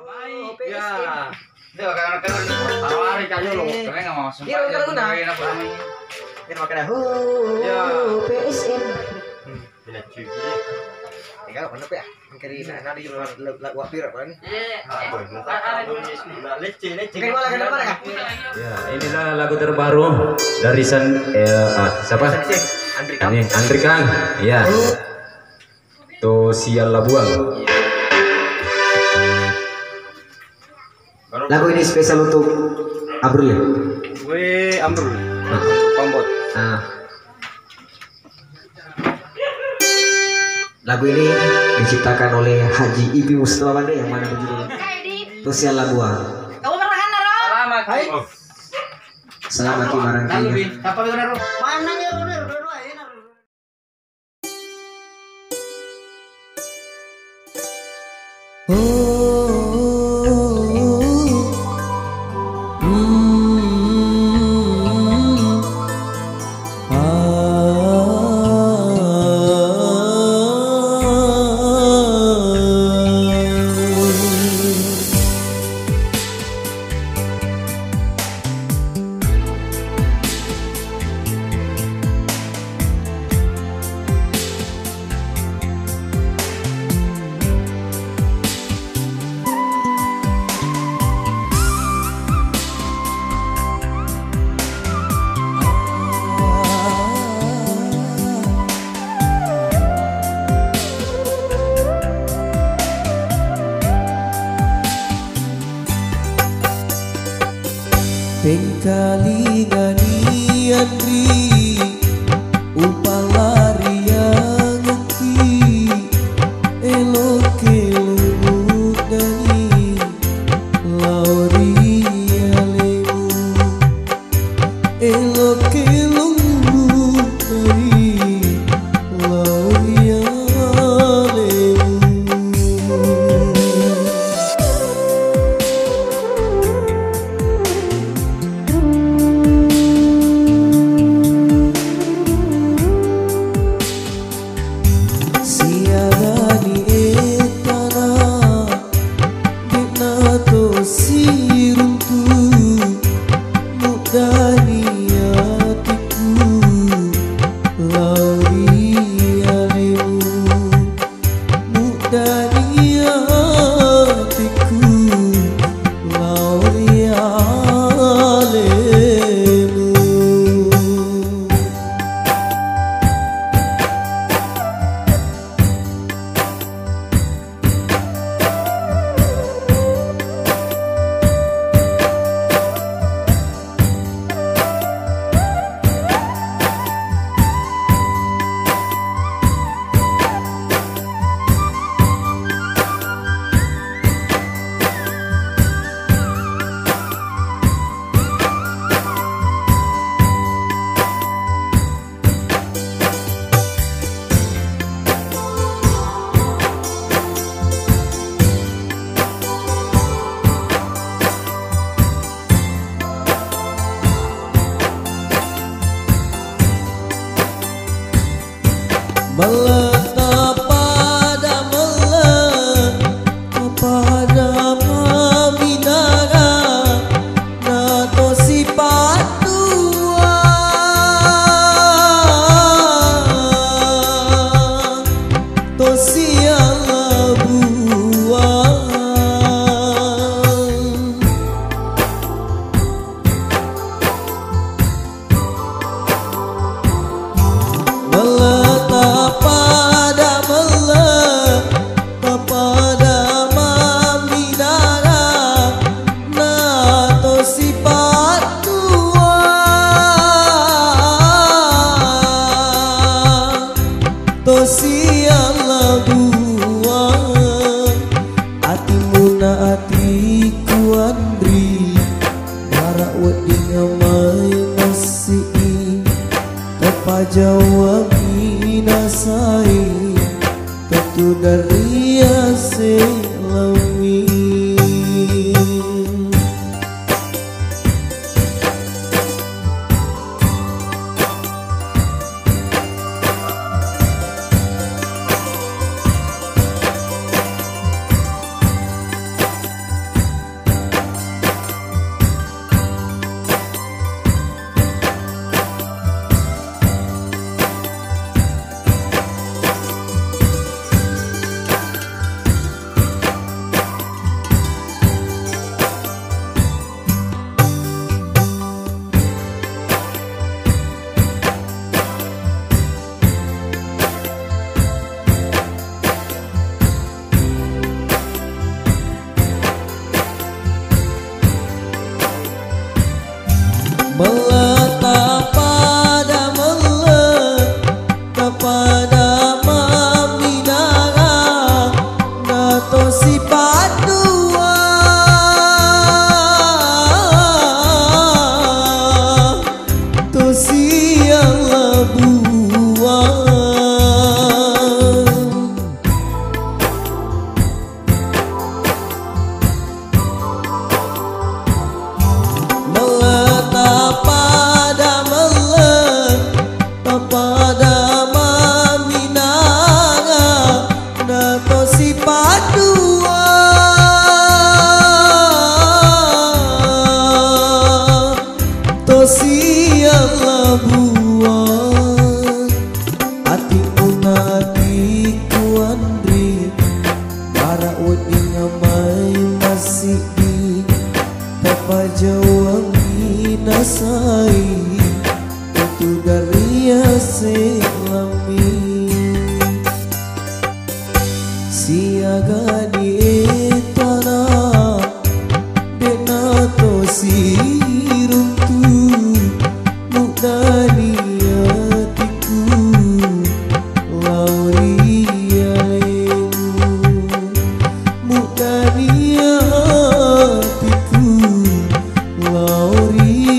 Ya. Dia kadang-kadang tawarin kayu loh. Keren enggak mau sempat. Iya, karena ini makanya PSM. Bila cuci. Tinggal mana ya? Kiri nari lagu apir apa nih? Ya, inilah lagu terbaru dari siapa? Andri Kang. Ya. Tosial Labuang. Lagu ini spesial untuk Abrul ya? Gue Amrul. Pambot. Nah. Lagu ini diciptakan oleh Haji Ibi Mustafa Bande yang mana berjudul Tosial Labuang. Kamu pernah naro? Selamat. Hai. Selamat Ki Marangki. Siapa itu naro? Mana ya bener dua ya naro. Pengkalingani Andri upalari yang ngeki elok dani lauri alemu elok dari lauri alemu. Meletak pada Minara nato si patua Tosial Labuang. Meletak pada Minara nato si patua Tosial Labuang. Atimu na atiku Andri para wedi ngamai nasi Jawa minasai tentu dari selami. agama minanga na to si padua to si Allah buat ati unati kuandri para udi ngamai masih di tapajawang inasai itu dari selami siaga di tanah denato si runtu mudani hatiku lauria mudani hatiku lauria